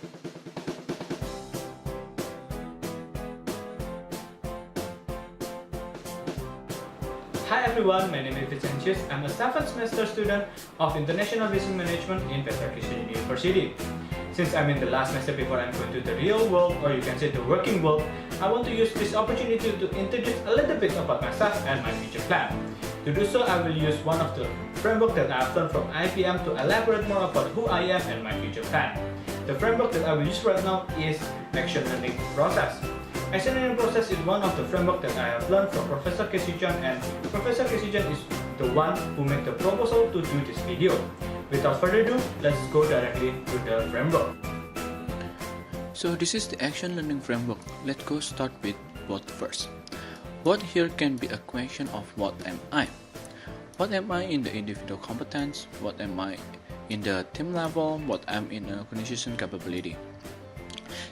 Hi everyone, my name is Vincentius. I'm a 7th semester student of International Business Management in Valkryie University. Since I'm in the last semester before I'm going to the real world, or you can say the working world, I want to use this opportunity to introduce a little bit about myself and my future plan. To do so, I will use one of the framework that I've learned from IBM to elaborate more about who I am and my future plan. The framework that I will use right now is Action Learning Process. Action learning process is one of the framework that I have learned from Professor Kesijan, and Professor Kesijan is the one who made the proposal to do this video. Without further ado, let's go directly to the framework. So this is the action learning framework. Let's go start with what first. What here can be a question of what am I? What am I in the individual competence? What am I in the team level? What am in an organization capability?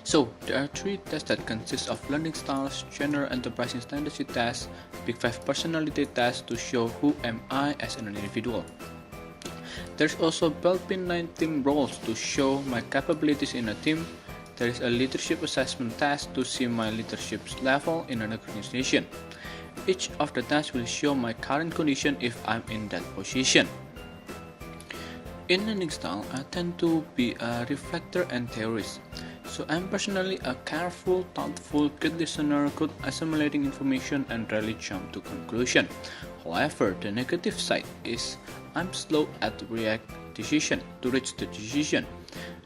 So, there are 3 tests that consist of learning styles, general enterprising tendency test, Big 5 personality test to show who am I as an individual. There's also Belpin 9 team roles to show my capabilities in a team. There is a leadership assessment test to see my leadership level in an organization. Each of the tests will show my current condition if I'm in that position. In learning style, I tend to be a reflector and theorist. So I'm personally a careful, thoughtful, good listener, good assimilating information and rarely jump to conclusion. However, the negative side is I'm slow at react decision to reach the decision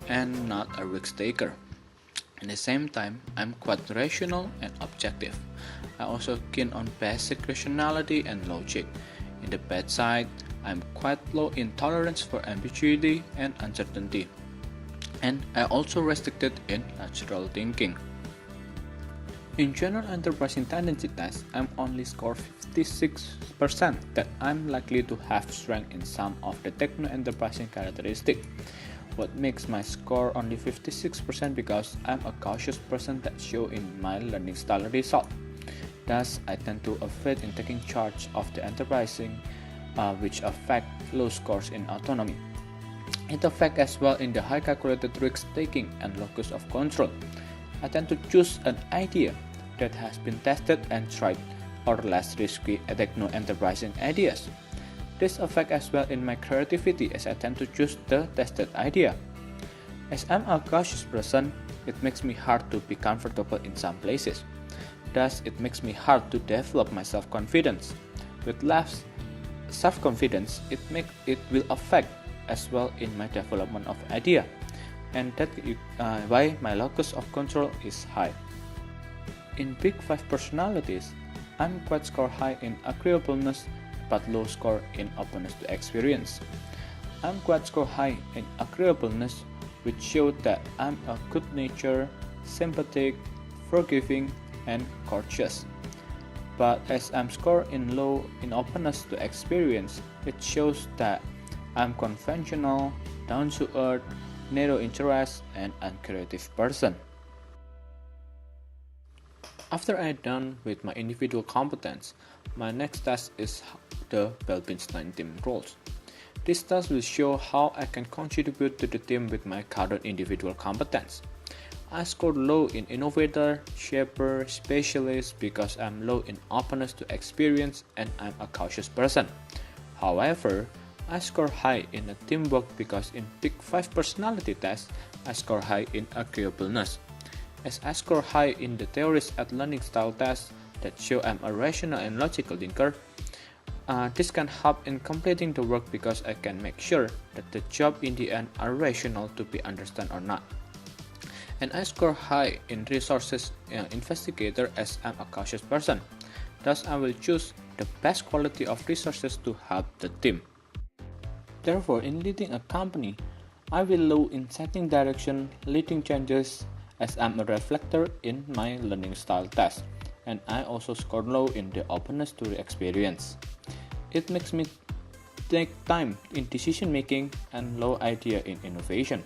and not a risk taker. At the same time, I'm quite rational and objective. I also keen on basic rationality and logic. In the bad side, I'm quite low in tolerance for ambiguity and uncertainty. And I also restricted in natural thinking. In general enterprising tendency test, I'm only score 56% that I'm likely to have strength in some of the techno-enterprising characteristic. What makes my score only 56% because I'm a cautious person that show in my learning style result. Thus, I tend to avoid in taking charge of the enterprising, which affect low scores in autonomy. It affects as well in the high calculated risk taking and locus of control. I tend to choose an idea that has been tested and tried, or less risky techno-enterprising ideas. This affects as well in my creativity as I tend to choose the tested idea. As I'm a cautious person, it makes me hard to be comfortable in some places. Thus, it makes me hard to develop my self-confidence. With less self-confidence, it will affect as well in my development of idea, and that why my locus of control is high. In Big 5 personalities, I'm quite score high in agreeableness but low score in openness to experience. I'm quite score high in agreeableness, which showed that I'm a good natured, sympathetic, forgiving, and courteous. But as I'm score in low in openness to experience, it shows that I'm conventional, down-to-earth, narrow interest, and uncreative person. After I'm done with my individual competence, my next task is the Belpin 9 team roles. This task will show how I can contribute to the team with my current individual competence. I scored low in innovator, shaper, specialist because I'm low in openness to experience and I'm a cautious person. However, I score high in a teamwork because in Big 5 personality test, I score high in agreeableness. As I score high in the theories at learning style test that show I'm a rational and logical thinker, this can help in completing the work because I can make sure that the job in the end are rational to be understood or not. And I score high in resources investigator as I'm a cautious person. Thus, I will choose the best quality of resources to help the team. Therefore, in leading a company, I will low in setting direction, leading changes, as I'm a reflector in my learning style test, and I also score low in the openness to the experience. It makes me take time in decision making and low idea in innovation.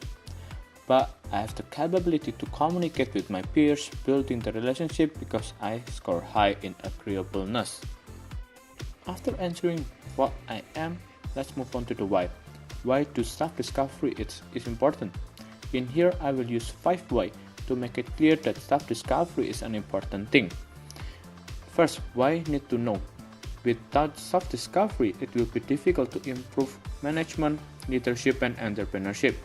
But I have the capability to communicate with my peers, building the relationship because I score high in agreeableness. After answering what I am, let's move on to the why. Why do self-discovery is important? In here, I will use 5 why to make it clear that self-discovery is an important thing. First, why need to know? Without self-discovery, it will be difficult to improve management, leadership, and entrepreneurship.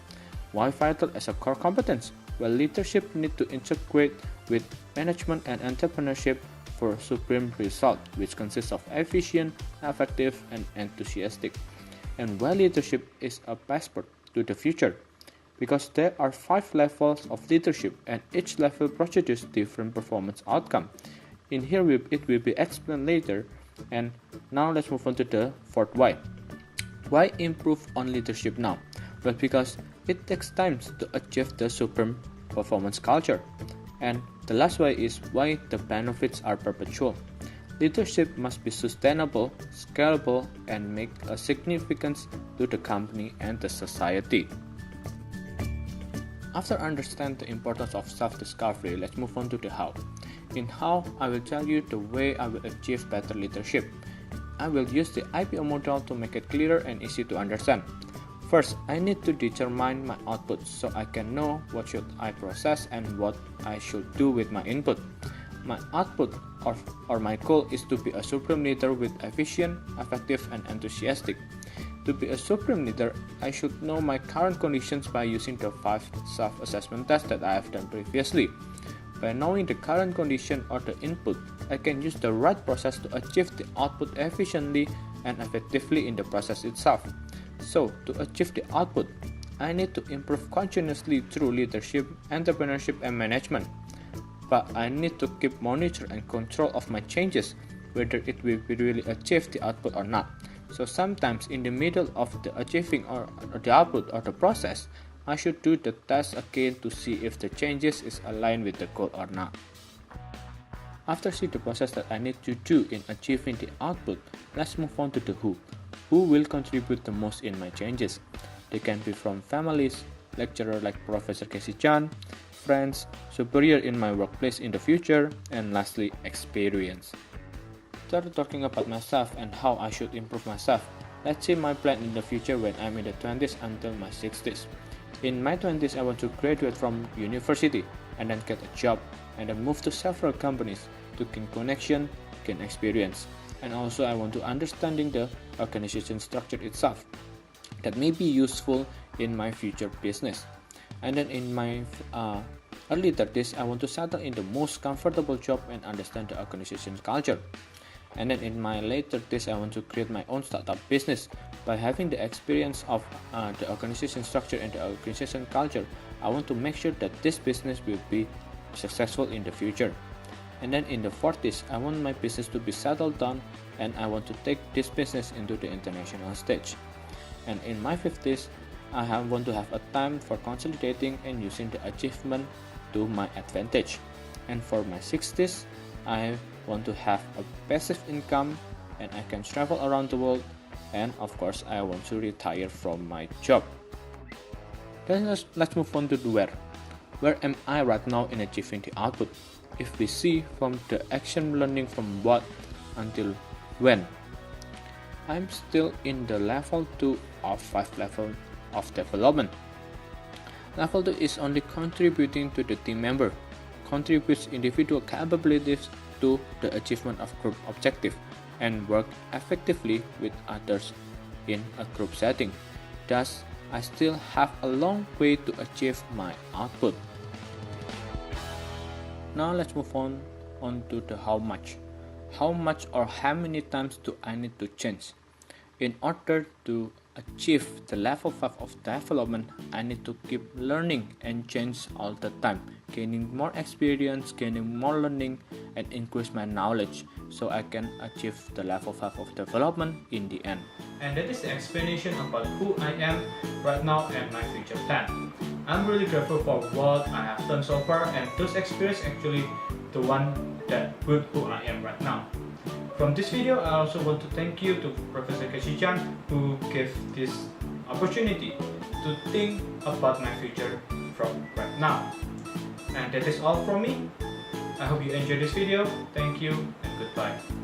Why vital as a core competence? Well, leadership need to integrate with management and entrepreneurship for supreme result, which consists of efficient, effective, and enthusiastic. And why leadership is a passport to the future? Because there are 5 levels of leadership, and each level produces different performance outcome. In here, it will be explained later. And now let's move on to the 4th why. Why improve on leadership now? Well, because it takes time to achieve the supreme performance culture. And the last why is why the benefits are perpetual. Leadership must be sustainable, scalable, and make a significance to the company and the society. After understanding the importance of self-discovery, let's move on to the how. In how, I will tell you the way I will achieve better leadership. I will use the IPO model to make it clearer and easy to understand. First, I need to determine my output so I can know what should I process and what I should do with my input. My output or my goal is to be a supreme leader with efficient, effective, and enthusiastic. To be a supreme leader, I should know my current conditions by using the 5 self-assessment tests that I have done previously. By knowing the current condition or the input, I can use the right process to achieve the output efficiently and effectively in the process itself. So, to achieve the output, I need to improve continuously through leadership, entrepreneurship, and management. But I need to keep monitor and control of my changes, whether it will really achieve the output or not. So sometimes in the middle of the achieving or the output or the process, I should do the test again to see if the changes is aligned with the goal or not. After seeing the process that I need to do in achieving the output, let's move on to the who. Who will contribute the most in my changes? They can be from families, lecturer like Professor Casey Chan, friends, superior in my workplace in the future, and lastly, experience. Started talking about myself and how I should improve myself. Let's see my plan in the future when I'm in the 20s until my 60s. In my 20s, I want to graduate from university and then get a job and then move to several companies to gain connection, gain experience. And also I want to understanding the organization structure itself that may be useful in my future business. And then in my early 30s, I want to settle in the most comfortable job and understand the organization culture. And then in my late 30s, I want to create my own startup business. By having the experience of the organization structure and the organization culture, I want to make sure that this business will be successful in the future. And then in the 40s, I want my business to be settled down and I want to take this business into the international stage. And in my 50s, I want to have a time for consolidating and using the achievement to my advantage. And for my 60s, I want to have a passive income and I can travel around the world, and of course I want to retire from my job. Then let's move on to the where. Where am I right now in achieving the output? If we see from the action learning from what until when, I'm still in the level 2 of 5 level of development. Level 2 is only contributing to the team member, contributes individual capabilities to the achievement of group objective, and work effectively with others in a group setting. Thus, I still have a long way to achieve my output. Now let's move on to the how much. How much or how many times do I need to change? In order to achieve the level 5 of development, I need to keep learning and change all the time, gaining more experience, gaining more learning, and increase my knowledge so I can achieve the level 5 of development in the end. And that is the explanation about who I am right now and my future plan. I'm really grateful for what I have done so far, and those experiences actually the one that built who I am right now. From this video, I also want to thank you to Professor Kashi-chan who gave this opportunity to think about my future from right now. And that is all from me. I hope you enjoyed this video. Thank you and goodbye.